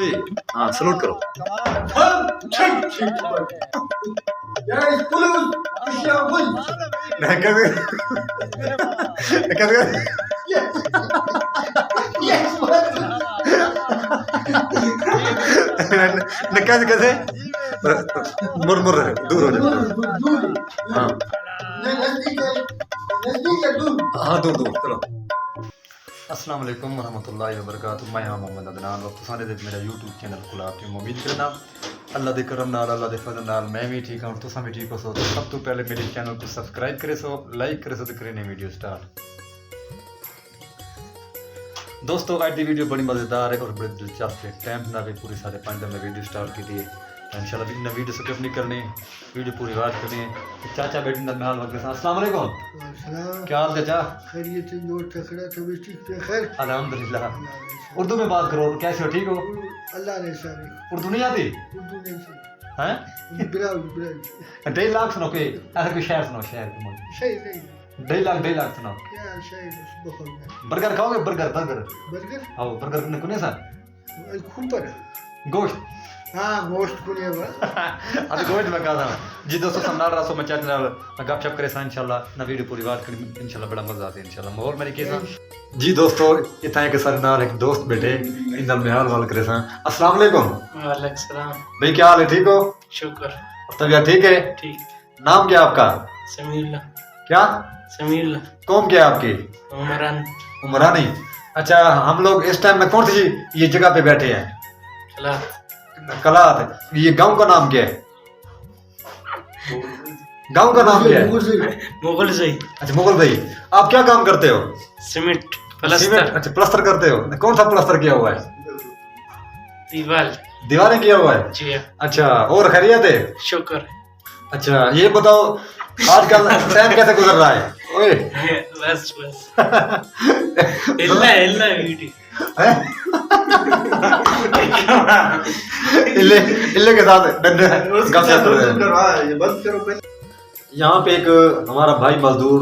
हाँ सलूट करो। कैसे कैसे मुर दूर हो जाए। हाँ हाँ दूर दूर चलो। अस्सलाम वालेकुम रहमतुल्लाहि व बरकातुहू। मैं मोहम्मद अदनान वक्त सारे दिन मेरा यूट्यूब चैनल खुला आपकी उम्मीद करना अल्लाह दे करम नाल अल्लाह दे फजल नाल मैं भी ठीक हूँ तुसा भी ठीक हो सो। तो सब तो पहले मेरे चैनल को सब्सक्राइब करे सो, लाइक करे सो तो करें वीडियो स्टार्ट। दोस्तों आज की वीडियो बड़ी मज़ेदार है और बड़ी दिलचस्प है। टाइम ना भी पूरी 5:30 में वीडियो स्टार्ट की थी इंशाल्लाह इन वीडियो स्किप नहीं करनी, वीडियो पूरी बात करनी। चाचा बेटी नदनाल वक्त अस्सलाम वालेकुम। क्या हाल चाचा? खैरियत है, जोर तकड़ा तभी ठीक है। खैर अल्हम्दुलिल्लाह। उर्दू में बात करो, कैसे हो? ठीक हो? अल्लाह ने सारे उर्दू नहीं आती उर्दू नहीं से हैं? बिराव 2 लाख सुनो के ऐसा कोई शायर सुनाओ, शायर तुम सही नहीं 2 लाख सुनाओ। क्या शायद बखल में बर्गर खाओगे? बर्गर बर्गर बर्गर आओ बर्गर ने कुने सा खूपर गोश्त हाँ गोश्त कुने बा अरे गोश्त में कहा था जी। दोस्तों समनाल रासो में चैट नाल गपशप करे सा इंशाल्लाह ना वीडियो पूरी बात करी इंशाल्लाह बड़ा मजा आता है इंशाल्लाह माहौल मेरी केसा। जी दोस्तों इतना के सर नाल एक दोस्त बैठे इंदल में हाल वाल करे सा। अस्सलाम वालेकुम। वालेकुम सलाम। भाई क्या हाल है? ठीक हो? शुक्र। तबीयत ठीक है? ठीक। नाम क्या आपका? समीउल्लाह। क्या समीउल्लाह। कौम क्या है आपकी? उमरान। उमरानी। अच्छा हम लोग इस टाइम में कौन सी ये जगह पे बैठे हैं? खलात। कलात। ये गांव का नाम क्या है? गांव का नाम क्या है? मुगल सही। अच्छा मुगल भाई। आप क्या काम करते हो? Cement cement. प्लास्टर। अच्छा प्लास्टर करते हो। कौन सा प्लास्टर किया हुआ है? दीवार। दीवारें किया हुआ है। जी अच्छा और खैरियत है? शुक्र। अच्छा ये बताओ आजकल टाइम कैसे गुजर रहा है? ओए बस इल्ला वीडियो इल्ले के साथ गपशप कर रहे हैं। यहाँ पे एक हमारा भाई मजदूर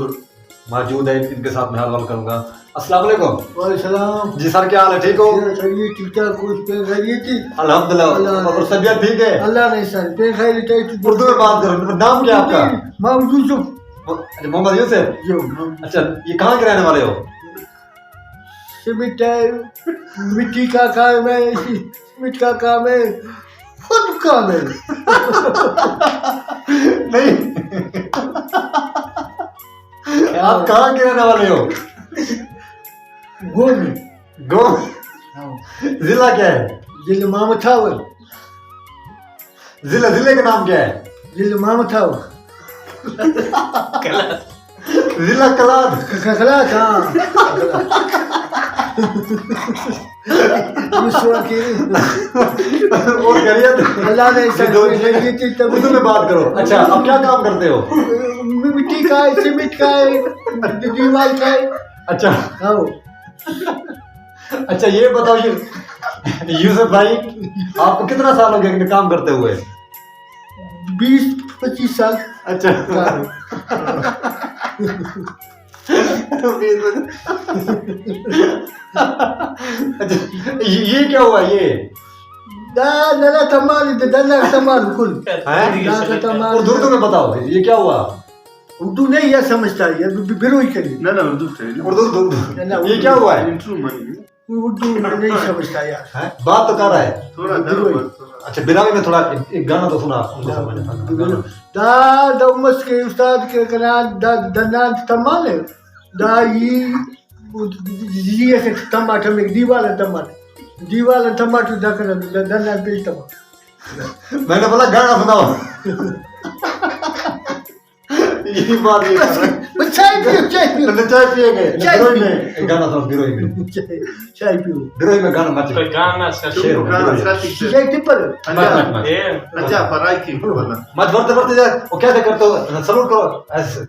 मौजूद है, इनके साथ मैं हाल करूंगा। अस्सलाम वालेकुम। वालेकुम सलाम। जी सर क्या हाल है? ठीक हो? खैरियत ठीक ठाक कुछ पे खैरियत थी अल्हम्दुलिल्लाह। और तबीयत ठीक है? अल्लाह ने सारे पे खैरियत है। उर्दू में बात करो। नाम क्या आपका? मोहम्मद यूसुफ। अच्छा मोहम्मद यूसुफ। जो अच्छा ये कहाँ के रहने वाले हो? सीमेंट है, मिट्टी का काम है, सीमेंट का काम है, खुद काम है। नहीं आप कहाँ के रहने वाले हो? गोल गो जिला क्या है? जिले मामथावर। जिले का नाम क्या है? जिले मामथावर। जिला कलाद। खखला था और खैरियत? अल्लाह ने उर्दू में बात करो। अच्छा अब क्या काम करते हो? मिट्टी का है, सीमेंट का है, दीवार का है। अच्छा आओ अच्छा ये बताओ ये यूसुफ भाई आपको कितना साल हो गया काम करते हुए? 20-25 साल। अच्छा अच्छा ये क्या हुआ ये? नला तमाल दला तमाल कुल हैं? उर्दू में बताओ ये क्या हुआ? उर्दू नहीं है समझता है बिरोई करी ना उर्दू ये क्या हुआ है? उर्दू नहीं समझता यार। बात तो कर रहा है थोड़ा अच्छा बिरामी में थोड़ा एक गाना तो सुना उनको समझ। दा उमस के उस्ताद के कना दनान तमाल है दा ये से टमाटर में दीवार टमाटर दकर दनान पे टमाटर। मैंने बोला गाना सुनाओ। यही बात ये कर रहे हैं। चाय पियो चाय पिएंगे बिरोई में गाना सुनो। बिरोई में चाय पियो। बिरोई में गाना मत कोई गाना शेर चाय टिपर अच्छा पराई की मत बढ़ते जा। वो कैसे करते हो? सलूट करो ऐसे।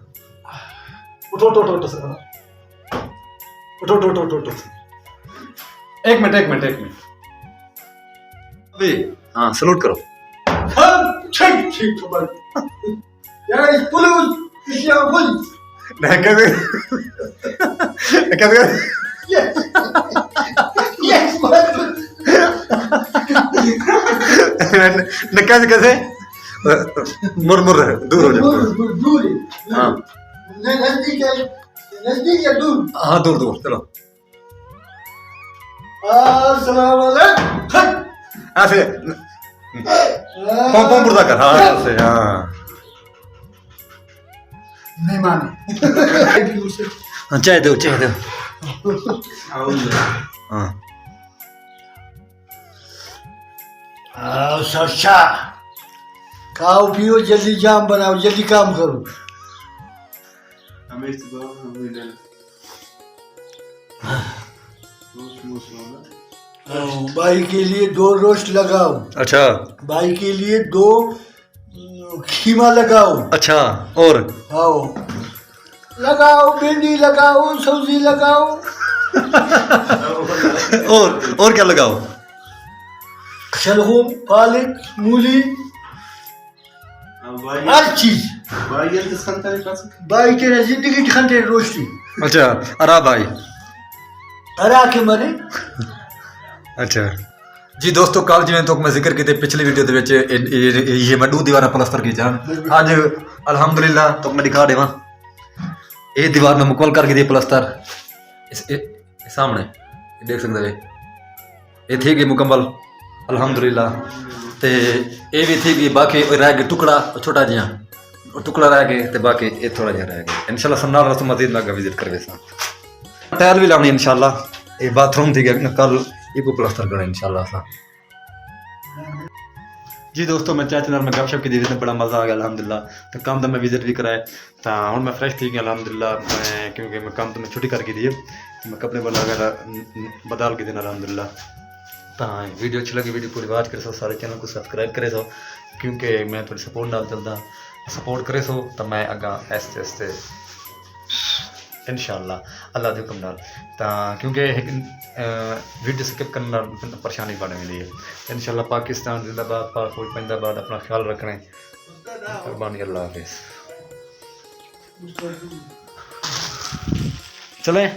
उठो एक मिनट हाँ सलूट करो। ठीक यार इस पुलिस इस पुलिस कैसे yes न कैसे कैसे मुर मुर रहे, दूर हो जाओ। दूर है। हाँ नजदीक है, नजदीक या दूर? हाँ दूर दूर चलो। अस्सलाम वालेकुम। ऐसे पॉम मुर्दा कर। हाँ ऐसे हाँ नहीं माने। हाँ, चाय दो चाय दो। हाँ अच्छा खाओ पियो जल्दी जाम बनाओ जल्दी काम करो। हमें इस बार हमें डर भाई के लिए 2 रोस्ट लगाओ, अच्छा भाई के लिए 2 खीमा लगाओ। अच्छा और आओ लगाओ, भिंडी लगाओ, सब्जी लगाओ, और क्या लगाओ? शलगम, पालक, मूली, हर चीज। भाई ये तो संता नहीं पास भाई तेरा जिंदगी खंडे रोस्टी अच्छा अरा भाई। हरा के मरे। अच्छा जी दोस्तों, कल जिवें तो मैं जिक्र किया पिछली वीडियो दे विच ये मैं 2 दीवार प्लस्तर की जान अज अल्हम्दुलिल्लाह तो मैं दिखा देवा। ये दीवार में मुकम्मल करके दी प्लस्तर इस सामने देख सकते हो। ये थी गई मुकम्मल अल्हम्दुलिल्लाह। ते ये भी थी गई, बाकी रह गया टुकड़ा छोटा जिहा टुकड़ा रह गए, तो बाकी ये थोड़ा जिहा रह गया। इंशाल्लाह सन्ना रस मजीद मैं विजिट करवे सा। टाइल भी लानी इंशाल्लाह। ये बाथरूम थी गया कल इको प्लास्टर करना इंशाल्लाह सा। जी दोस्तों, मैं चाचा नाल मैं गपशप की दी बड़ा मज़ा आ गया अल्हम्दुलिल्लाह। तो काम तो मैं विजिट भी कराया, तो हूँ मैं फ्रेश थी गया अल्हम्दुलिल्लाह। मैं क्योंकि मैं काम तो मैं छुट्टी करके दी है, मैं कपड़े वगैरह बदल के दिन अल्हम्दुलिल्लाह। तो वीडियो अच्छी लगी, वीडियो पूरी वाच करे सो, सारे चैनल को सब्सक्राइब करे सो, क्योंकि मैं थोड़ी सपोर्ट नाल चलदा, सपोर्ट करे सो तो मैं अगा ऐसे ऐसे इंशाल्लाह अल्लाह के हुक्म नाल। क्योंकि वीडियो स्किप करने नाल परेशानी बन मिली है। इंशाल्लाह पाकिस्तान जिंदाबाद, पाक फौज जिंदाबाद। अपना ख्याल रखना है। कुर्बानी, अल्लाह हाफिज़। चलें।